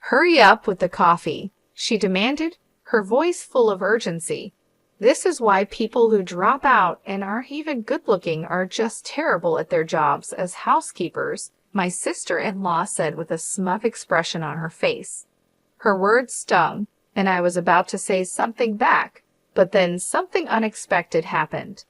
Hurry up with the coffee, she demanded, her voice full of urgency. This is why people who drop out and aren't even good-looking are just terrible at their jobs as housekeepers, my sister-in-law said with a smug expression on her face. Her words stung, and I was about to say something back, but then something unexpected happened.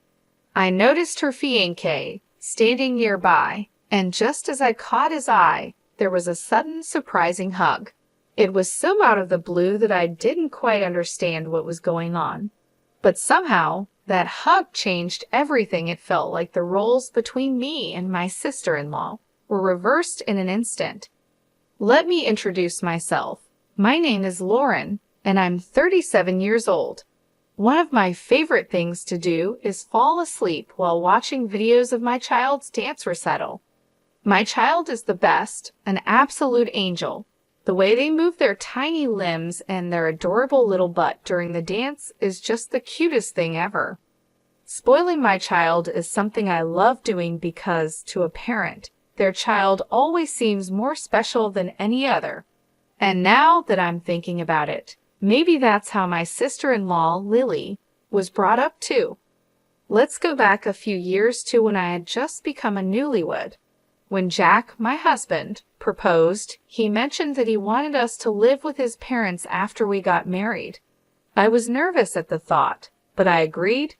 I noticed her fiancé standing nearby, and just as I caught his eye, there was a sudden, surprising hug. It was so out of the blue that I didn't quite understand what was going on. But somehow, that hug changed everything. It felt like the roles between me and my sister-in-law were reversed in an instant. Let me introduce myself. My name is Lauren, and I'm 37 years old. One of my favorite things to do is fall asleep while watching videos of my child's dance recital. My child is the best, an absolute angel. The way they move their tiny limbs and their adorable little butt during the dance is just the cutest thing ever. Spoiling my child is something I love doing because, to a parent, their child always seems more special than any other. And now that I'm thinking about it, maybe that's how my sister-in-law, Lily, was brought up too. Let's go back a few years to when I had just become a newlywed. When Jack, my husband, proposed, he mentioned that he wanted us to live with his parents after we got married. I was nervous at the thought, but I agreed.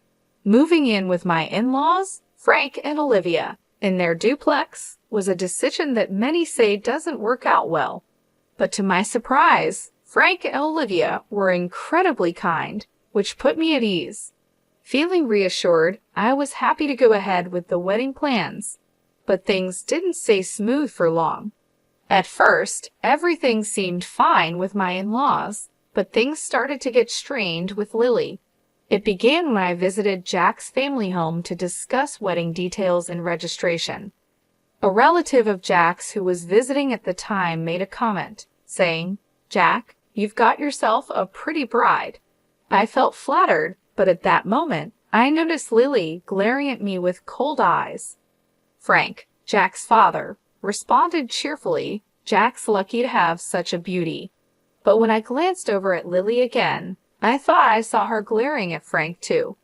Moving in with my in-laws, Frank and Olivia, in their duplex, was a decision that many say doesn't work out well. But to my surprise, Frank and Olivia were incredibly kind, which put me at ease. Feeling reassured, I was happy to go ahead with the wedding plans. But things didn't stay smooth for long. At first, everything seemed fine with my in-laws, but things started to get strained with Lily. It began when I visited Jack's family home to discuss wedding details and registration. A relative of Jack's who was visiting at the time made a comment, saying, "Jack, you've got yourself a pretty bride." I felt flattered, but at that moment, I noticed Lily glaring at me with cold eyes. Frank, Jack's father, responded cheerfully, "Jack's lucky to have such a beauty." But when I glanced over at Lily again, I thought I saw her glaring at Frank too.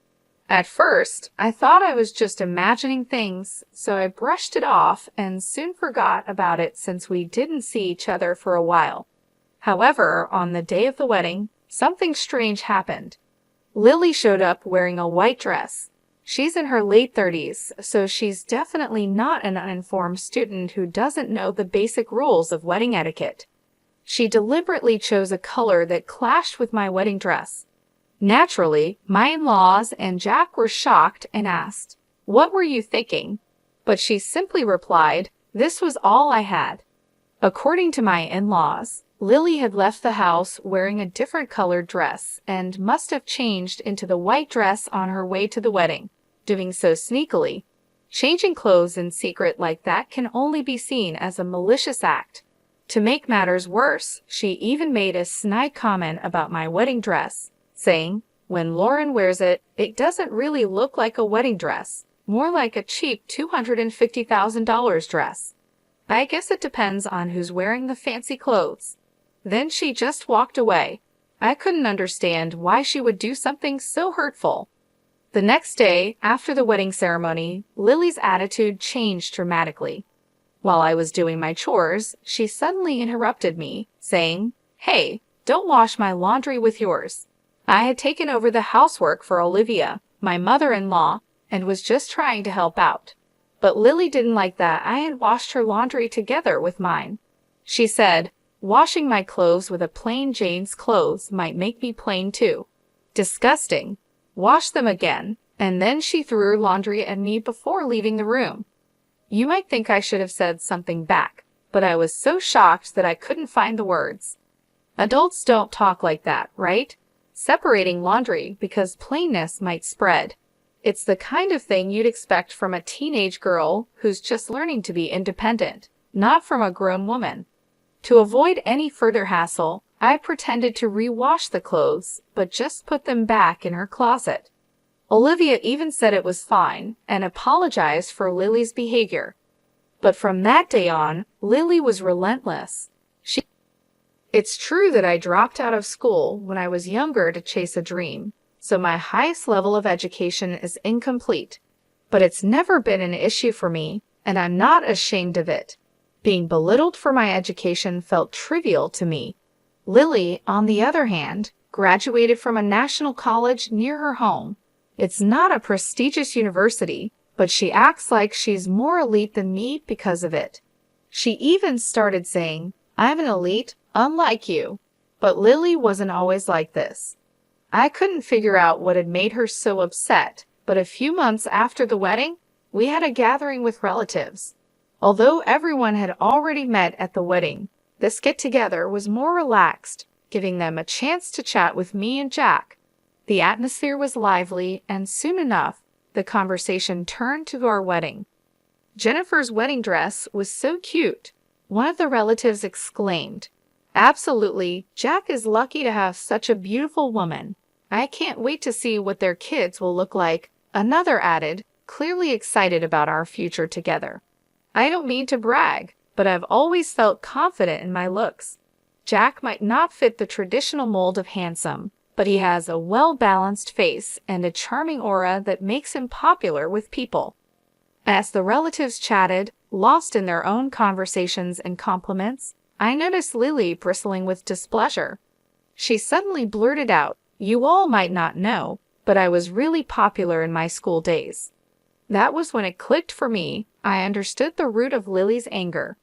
At first, I thought I was just imagining things, so I brushed it off and soon forgot about it since we didn't see each other for a while. However, on the day of the wedding, something strange happened. Lily showed up wearing a white dress. She's in her late 30s, so she's definitely not an uninformed student who doesn't know the basic rules of wedding etiquette. She deliberately chose a color that clashed with my wedding dress. Naturally, my in-laws and Jack were shocked and asked, "What were you thinking?" But she simply replied, "This was all I had." According to my in-laws, Lily had left the house wearing a different colored dress and must have changed into the white dress on her way to the wedding, doing so sneakily. Changing clothes in secret like that can only be seen as a malicious act. To make matters worse, she even made a snide comment about my wedding dress, saying, "When Lauren wears it, it doesn't really look like a wedding dress, more like a cheap $250,000 dress. I guess it depends on who's wearing the fancy clothes." Then she just walked away. I couldn't understand why she would do something so hurtful. The next day, after the wedding ceremony, Lily's attitude changed dramatically. While I was doing my chores, she suddenly interrupted me, saying, "Hey, don't wash my laundry with yours." I had taken over the housework for Olivia, my mother-in-law, and was just trying to help out. But Lily didn't like that I had washed her laundry together with mine. She said, "Washing my clothes with a plain Jane's clothes might make me plain too. Disgusting. Wash them again." And then she threw her laundry at me before leaving the room. You might think I should have said something back, but I was so shocked that I couldn't find the words. Adults don't talk like that, right? Separating laundry because plainness might spread. It's the kind of thing you'd expect from a teenage girl who's just learning to be independent, not from a grown woman. To avoid any further hassle, I pretended to rewash the clothes, but just put them back in her closet. Olivia even said it was fine and apologized for Lily's behavior. But from that day on, Lily was relentless. She It's true that I dropped out of school when I was younger to chase a dream, so my highest level of education is incomplete. But it's never been an issue for me, and I'm not ashamed of it. Being belittled for my education felt trivial to me. Lily, on the other hand, graduated from a national college near her home. It's not a prestigious university, but she acts like she's more elite than me because of it. She even started saying, "I'm an elite, unlike you." But Lily wasn't always like this. I couldn't figure out what had made her so upset, but a few months after the wedding, we had a gathering with relatives. Although everyone had already met at the wedding, this get-together was more relaxed, giving them a chance to chat with me and Jack. The atmosphere was lively, and soon enough, the conversation turned to our wedding. Jennifer's wedding dress was so cute. One of the relatives exclaimed, "Absolutely, Jack is lucky to have such a beautiful woman. I can't wait to see what their kids will look like," another added, clearly excited about our future together. I don't mean to brag, but I've always felt confident in my looks. Jack might not fit the traditional mold of handsome, but he has a well-balanced face and a charming aura that makes him popular with people. As the relatives chatted, lost in their own conversations and compliments, I noticed Lily bristling with displeasure. She suddenly blurted out, "You all might not know, but I was really popular in my school days." That was when it clicked for me. I understood the root of Lily's anger.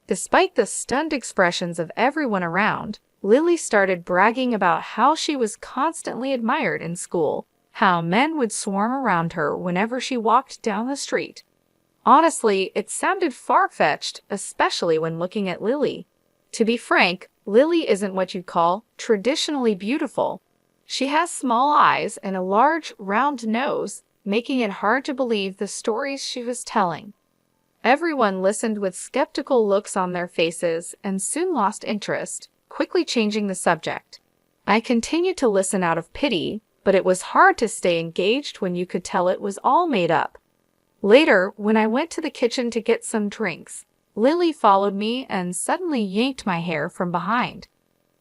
Despite the stunned expressions of everyone around, Lily started bragging about how she was constantly admired in school, how men would swarm around her whenever she walked down the street. Honestly, it sounded far-fetched, especially when looking at Lily. To be frank, Lily isn't what you'd call traditionally beautiful. She has small eyes and a large, round nose, making it hard to believe the stories she was telling. Everyone listened with skeptical looks on their faces and soon lost interest, quickly changing the subject. I continued to listen out of pity, but it was hard to stay engaged when you could tell it was all made up. Later, when I went to the kitchen to get some drinks, Lily followed me and suddenly yanked my hair from behind.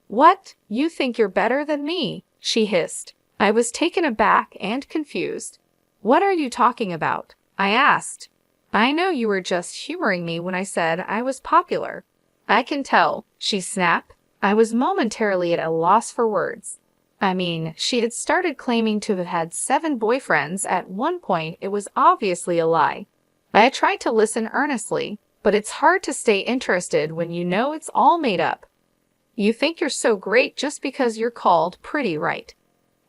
"What? You think you're better than me?" she hissed. I was taken aback and confused. "What are you talking about?" I asked. "I know you were just humoring me when I said I was popular." "I can tell," she snapped. I was momentarily at a loss for words. I mean, she had started claiming to have had 7 boyfriends at one point. It was obviously a lie. I tried to listen earnestly, but it's hard to stay interested when you know it's all made up. "You think you're so great just because you're called pretty, right?"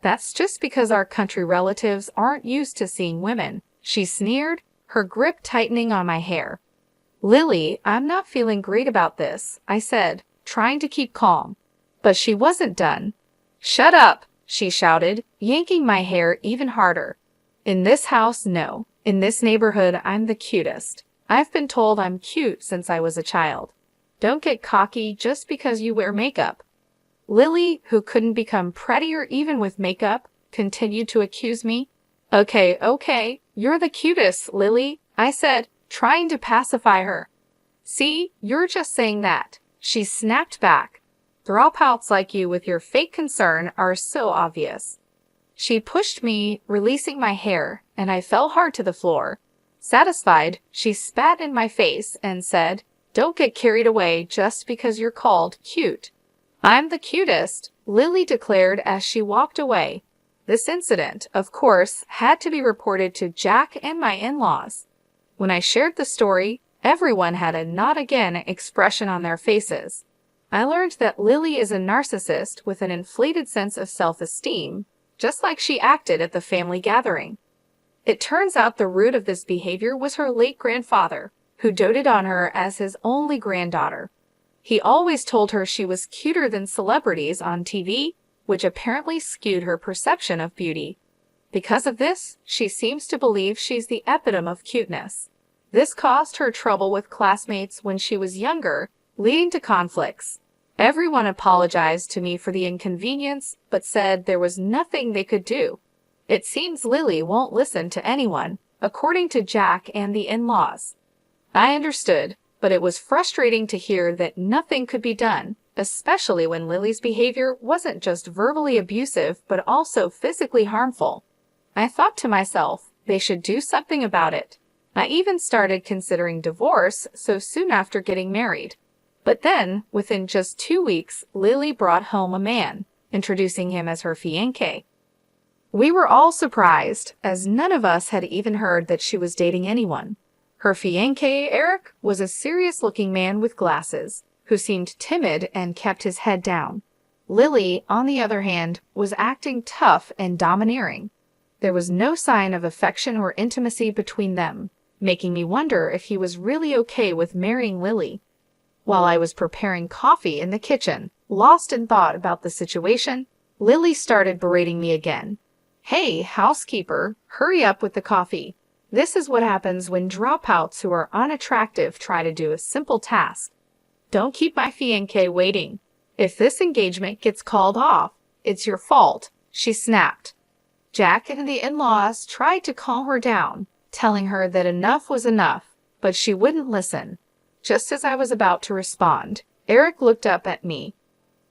"That's just because our country relatives aren't used to seeing women," she sneered, her grip tightening on my hair. "Lily, I'm not feeling great about this," I said, trying to keep calm. But she wasn't done. "Shut up," she shouted, yanking my hair even harder. "In this house, no. In this neighborhood, I'm the cutest. I've been told I'm cute since I was a child. Don't get cocky just because you wear makeup." Lily, who couldn't become prettier even with makeup, continued to accuse me. Okay, you're the cutest, Lily," I said, trying to pacify her. "See, you're just saying that," she snapped back. "Dropouts like you with your fake concern are so obvious." She pushed me, releasing my hair, and I fell hard to the floor. Satisfied, she spat in my face and said, "Don't get carried away just because you're called cute." "I'm the cutest," Lily declared as she walked away. This incident, of course, had to be reported to Jack and my in-laws. When I shared the story, everyone had a "not again" expression on their faces. I learned that Lily is a narcissist with an inflated sense of self-esteem, just like she acted at the family gathering. It turns out the root of this behavior was her late grandfather, who doted on her as his only granddaughter. He always told her she was cuter than celebrities on TV, which apparently skewed her perception of beauty. Because of this, she seems to believe she's the epitome of cuteness. This caused her trouble with classmates when she was younger, leading to conflicts. Everyone apologized to me for the inconvenience, but said there was nothing they could do. It seems Lily won't listen to anyone, according to Jack and the in-laws. I understood, but it was frustrating to hear that nothing could be done, especially when Lily's behavior wasn't just verbally abusive but also physically harmful. I thought to myself, they should do something about it. I even started considering divorce so soon after getting married. But then, within just 2 weeks, Lily brought home a man, introducing him as her fiancé. We were all surprised, as none of us had even heard that she was dating anyone. Her fiancé, Eric, was a serious-looking man with glasses, who seemed timid and kept his head down. Lily, on the other hand, was acting tough and domineering. There was no sign of affection or intimacy between them, making me wonder if he was really okay with marrying Lily. While I was preparing coffee in the kitchen, lost in thought about the situation, Lily started berating me again. "Hey, housekeeper, hurry up with the coffee. This is what happens when dropouts who are unattractive try to do a simple task. Don't keep my fiancé waiting. If this engagement gets called off, it's your fault," she snapped. Jack and the in-laws tried to calm her down, telling her that enough was enough, but she wouldn't listen. Just as I was about to respond, Eric looked up at me.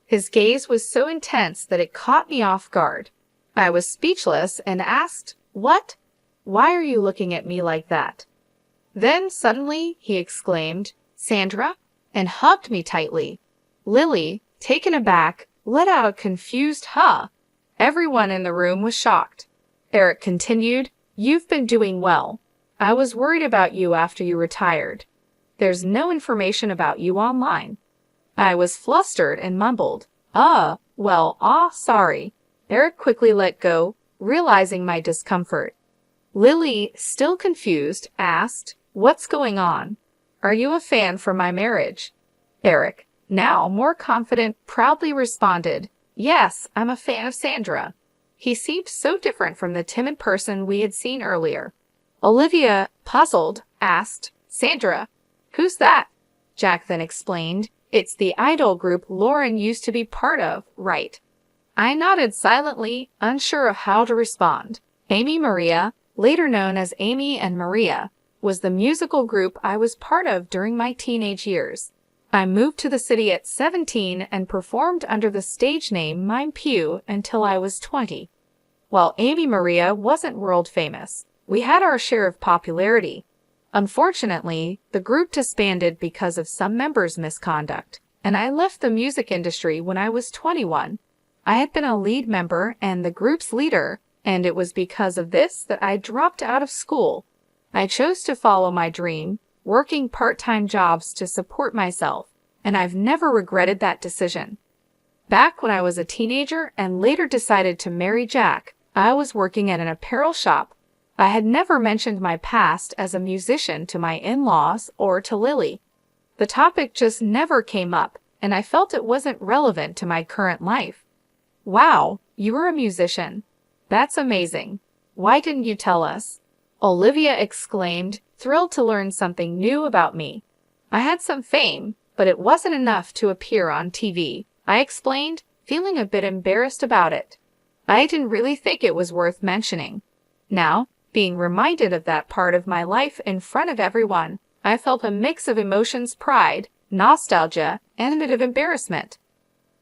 His gaze was so intense that it caught me off guard. I was speechless and asked, "What? Why are you looking at me like that?" Then suddenly he exclaimed, "Sandra," and hugged me tightly. Lily, taken aback, let out a confused "huh." Everyone in the room was shocked. Eric continued, "You've been doing well. I was worried about you after you retired. There's no information about you online." I was flustered and mumbled, sorry." Eric quickly let go, realizing my discomfort. Lily, still confused, asked, "What's going on? Are you a fan for my marriage?" Eric, now more confident, proudly responded, "Yes, I'm a fan of Sandra." He seemed so different from the timid person we had seen earlier. Olivia, puzzled, asked, "Sandra, who's that?" Jack then explained, "It's the idol group Lauren used to be part of, right?" I nodded silently, unsure of how to respond. Amy Maria, later known as Amy and Maria, was the musical group I was part of during my teenage years. I moved to the city at 17 and performed under the stage name Mime Pew until I was 20. While Amy Maria wasn't world famous, we had our share of popularity. Unfortunately, the group disbanded because of some members' misconduct, and I left the music industry when I was 21. I had been a lead member and the group's leader, and it was because of this that I dropped out of school. I chose to follow my dream, working part-time jobs to support myself, and I've never regretted that decision. Back when I was a teenager and later decided to marry Jack, I was working at an apparel shop. I had never mentioned my past as a musician to my in-laws or to Lily. The topic just never came up, and I felt it wasn't relevant to my current life. "Wow, you were a musician. That's amazing. Why didn't you tell us?" Olivia exclaimed, thrilled to learn something new about me. "I had some fame, but it wasn't enough to appear on TV," I explained, feeling a bit embarrassed about it. I didn't really think it was worth mentioning. Now, being reminded of that part of my life in front of everyone, I felt a mix of emotions: pride, nostalgia, and a bit of embarrassment.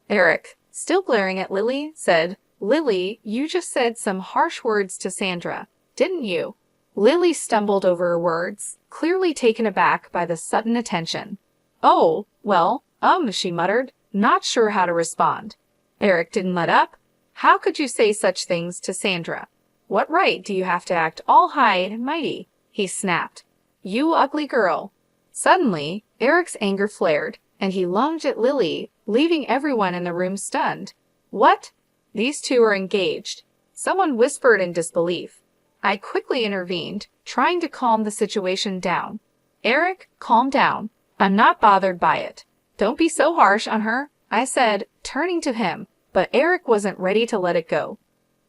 Eric, still glaring at Lily, said, "Lily, you just said some harsh words to Sandra, didn't you?" Lily stumbled over her words, clearly taken aback by the sudden attention. "Oh, well, she muttered, not sure how to respond. Eric didn't let up. "How could you say such things to Sandra? What right do you have to act all high and mighty?" he snapped. "You ugly girl." Suddenly, Eric's anger flared, and he lunged at Lily, leaving everyone in the room stunned. "What? These two are engaged," someone whispered in disbelief. I quickly intervened, trying to calm the situation down. "Eric, calm down. I'm not bothered by it. Don't be so harsh on her," I said, turning to him, but Eric wasn't ready to let it go.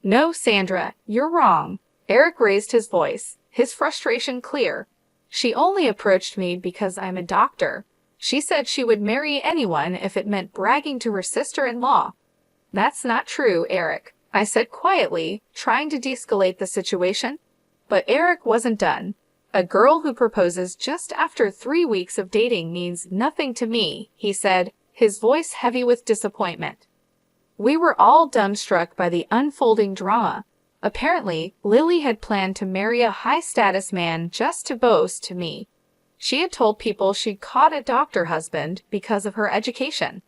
"No, Sandra, you're wrong." Eric raised his voice, his frustration clear. "She only approached me because I'm a doctor. She said she would marry anyone if it meant bragging to her sister-in-law." "That's not true, Eric," I said quietly, trying to de-escalate the situation. But Eric wasn't done. "A girl who proposes just after 3 weeks of dating means nothing to me," he said, his voice heavy with disappointment. We were all dumbstruck by the unfolding drama. Apparently, Lily had planned to marry a high-status man just to boast to me. She had told people she'd caught a doctor husband because of her education.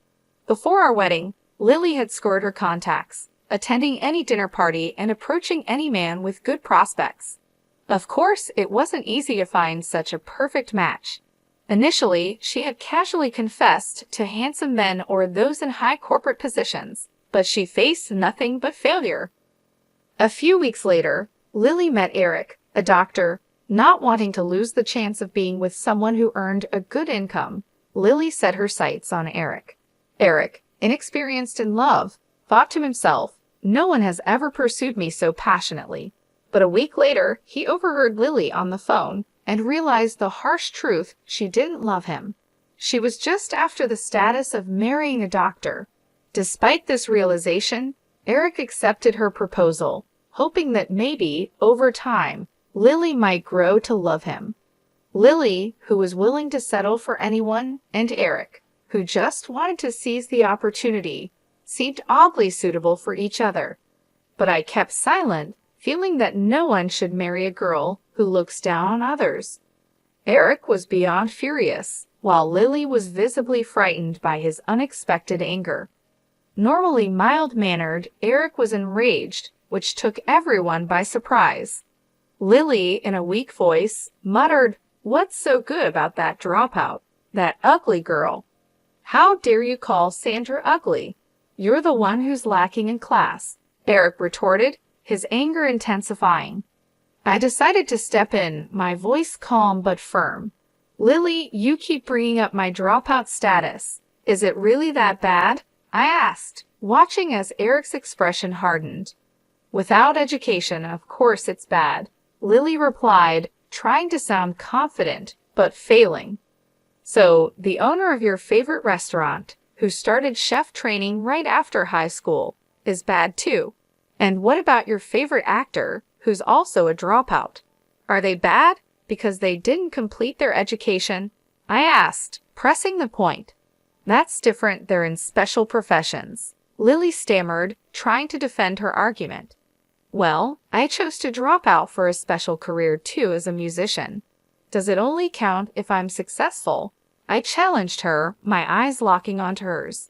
Before our wedding, Lily had scored her contacts, attending any dinner party and approaching any man with good prospects. Of course, it wasn't easy to find such a perfect match. Initially, she had casually confessed to handsome men or those in high corporate positions, but she faced nothing but failure. A few weeks later, Lily met Eric, a doctor. Not wanting to lose the chance of being with someone who earned a good income, Lily set her sights on Eric. Eric, inexperienced in love, thought to himself, "No one has ever pursued me so passionately." But a week later, he overheard Lily on the phone and realized the harsh truth: she didn't love him. She was just after the status of marrying a doctor. Despite this realization, Eric accepted her proposal, hoping that maybe, over time, Lily might grow to love him. Lily, who was willing to settle for anyone, and Eric, who just wanted to seize the opportunity, seemed oddly suitable for each other. But I kept silent, feeling that no one should marry a girl who looks down on others. Eric was beyond furious, while Lily was visibly frightened by his unexpected anger. Normally mild-mannered, Eric was enraged, which took everyone by surprise. Lily, in a weak voice, muttered, "What's so good about that dropout? That ugly girl? How dare you call Sandra ugly? You're the one who's lacking in class," Eric retorted, his anger intensifying. I decided to step in, my voice calm but firm. "Lily, you keep bringing up my dropout status. Is it really that bad?" I asked, watching as Eric's expression hardened. "Without education, of course it's bad," Lily replied, trying to sound confident, but failing. "So, the owner of your favorite restaurant, who started chef training right after high school, is bad too. And what about your favorite actor, who's also a dropout? Are they bad because they didn't complete their education?" I asked, pressing the point. "That's different, they're in special professions," Lily stammered, trying to defend her argument. "Well, I chose to drop out for a special career too as a musician. Does it only count if I'm successful?" I challenged her, my eyes locking onto hers.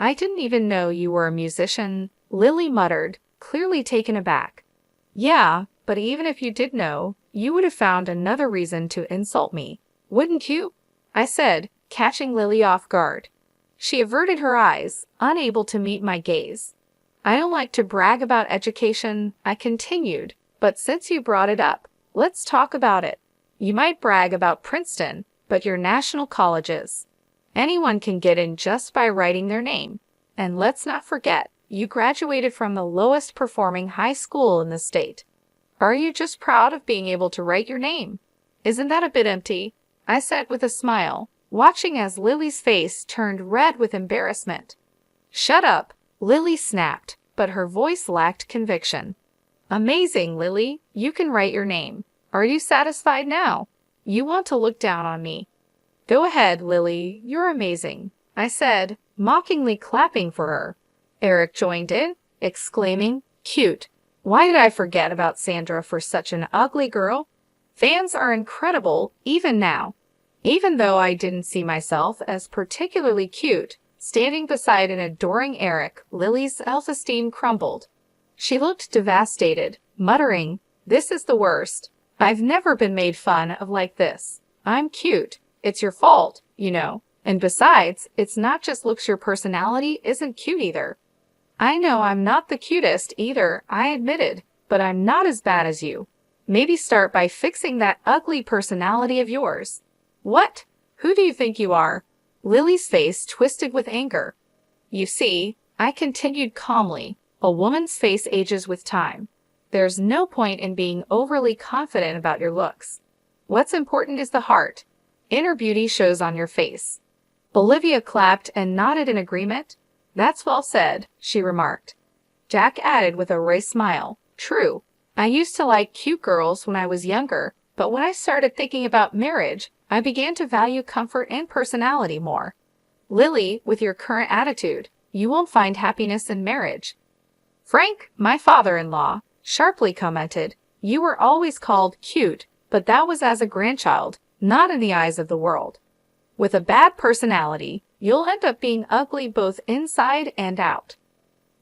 "I didn't even know you were a musician," Lily muttered, clearly taken aback. "Yeah, but even if you did know, you would have found another reason to insult me, wouldn't you?" I said, catching Lily off guard. She averted her eyes, unable to meet my gaze. "I don't like to brag about education," I continued, "but since you brought it up, let's talk about it. You might brag about Princeton, but your national colleges. Anyone can get in just by writing their name. And let's not forget, you graduated from the lowest performing high school in the state. Are you just proud of being able to write your name? Isn't that a bit empty?" I said with a smile, watching as Lily's face turned red with embarrassment. "Shut up," Lily snapped, but her voice lacked conviction. "Amazing, Lily. You can write your name. Are you satisfied now? You want to look down on me?" "Go ahead, Lily. You're amazing," I said, mockingly clapping for her. Eric joined in, exclaiming, "Cute. Why did I forget about Sandra for such an ugly girl? Fans are incredible, even now." Even though I didn't see myself as particularly cute, standing beside an adoring Eric, Lily's self-esteem crumbled. She looked devastated, muttering, "This is the worst. I've never been made fun of like this. I'm cute. It's your fault, you know. And besides, it's not just looks, your personality isn't cute either." "I know I'm not the cutest either," I admitted, "but I'm not as bad as you. Maybe start by fixing that ugly personality of yours." "What? Who do you think you are?" Lily's face twisted with anger. "You see," I continued calmly, "a woman's face ages with time. There's no point in being overly confident about your looks. What's important is the heart. Inner beauty shows on your face." Olivia clapped and nodded in agreement. "That's well said," she remarked. Jack added with a wry smile, "True. I used to like cute girls when I was younger, but when I started thinking about marriage, I began to value comfort and personality more." Lily, with your current attitude, you won't find happiness in marriage. Frank, my father-in-law, sharply commented, you were always called cute, but that was as a grandchild, not in the eyes of the world. With a bad personality, you'll end up being ugly both inside and out.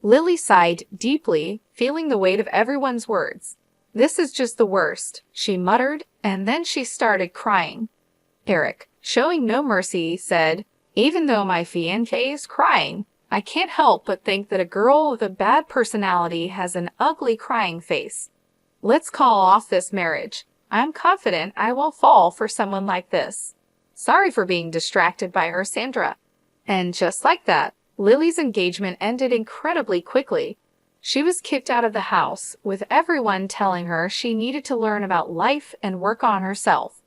Lily sighed deeply, feeling the weight of everyone's words. This is just the worst, she muttered, and then she started crying. Eric, showing no mercy, said, even though my fiancé is crying, I can't help but think that a girl with a bad personality has an ugly crying face. Let's call off this marriage. I'm confident I won't fall for someone like this. Sorry for being distracted by her, Sandra. And just like that, Lily's engagement ended incredibly quickly. She was kicked out of the house, with everyone telling her she needed to learn about life and work on herself.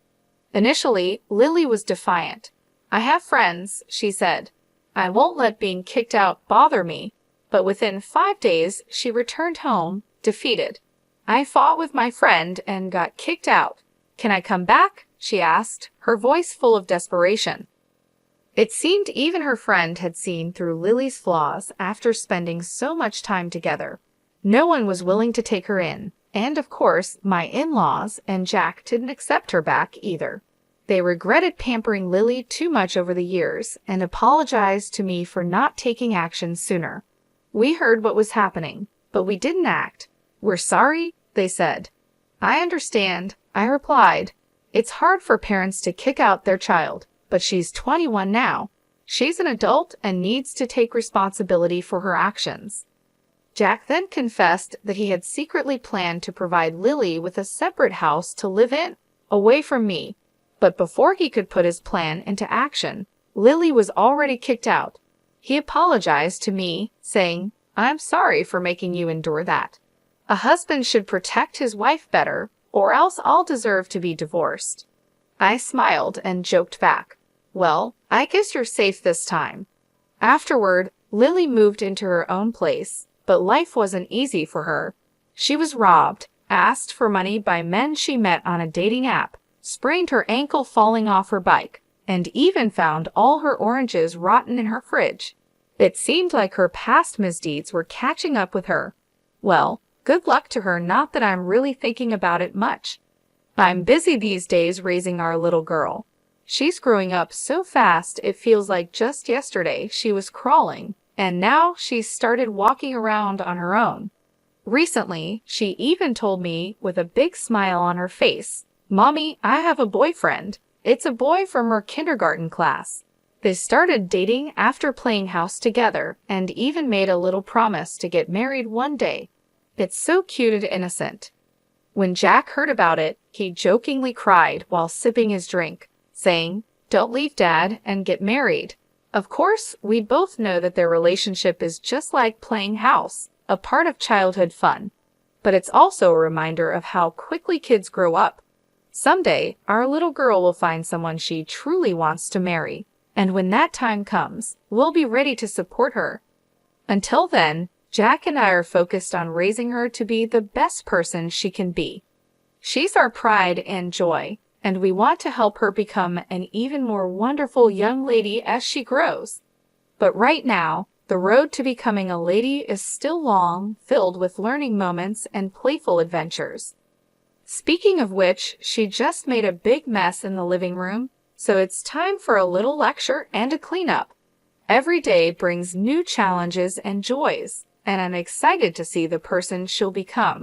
Initially, Lily was defiant. I have friends, she said. I won't let being kicked out bother me. But within 5 days, she returned home, defeated. I fought with my friend and got kicked out. Can I come back? She asked, her voice full of desperation. It seemed even her friend had seen through Lily's flaws after spending so much time together. No one was willing to take her in, and of course, my in-laws and Jack didn't accept her back either. They regretted pampering Lily too much over the years and apologized to me for not taking action sooner. We heard what was happening, but we didn't act. We're sorry, they said. I understand, I replied. It's hard for parents to kick out their child, but she's 21 now. She's an adult and needs to take responsibility for her actions. Jack then confessed that he had secretly planned to provide Lily with a separate house to live in, away from me. But before he could put his plan into action, Lily was already kicked out. He apologized to me, saying, I'm sorry for making you endure that. A husband should protect his wife better, or else I'll deserve to be divorced. I smiled and joked back. Well, I guess you're safe this time. Afterward, Lily moved into her own place, but life wasn't easy for her. She was robbed, asked for money by men she met on a dating app, sprained her ankle falling off her bike, and even found all her oranges rotten in her fridge. It seemed like her past misdeeds were catching up with her. Well, good luck to her, not that I'm really thinking about it much. I'm busy these days raising our little girl. She's growing up so fast it feels like just yesterday she was crawling, and now she's started walking around on her own. Recently, she even told me with a big smile on her face, Mommy, I have a boyfriend. It's a boy from her kindergarten class. They started dating after playing house together and even made a little promise to get married one day. It's so cute and innocent. When Jack heard about it, he jokingly cried while sipping his drink, saying, Don't leave Dad and get married. Of course, we both know that their relationship is just like playing house, a part of childhood fun. But it's also a reminder of how quickly kids grow up. Someday, our little girl will find someone she truly wants to marry, and when that time comes, we'll be ready to support her. Until then, Jack and I are focused on raising her to be the best person she can be. She's our pride and joy, and we want to help her become an even more wonderful young lady as she grows. But right now, the road to becoming a lady is still long, filled with learning moments and playful adventures. Speaking of which, she just made a big mess in the living room, so it's time for a little lecture and a cleanup. Every day brings new challenges and joys, and I'm excited to see the person she'll become.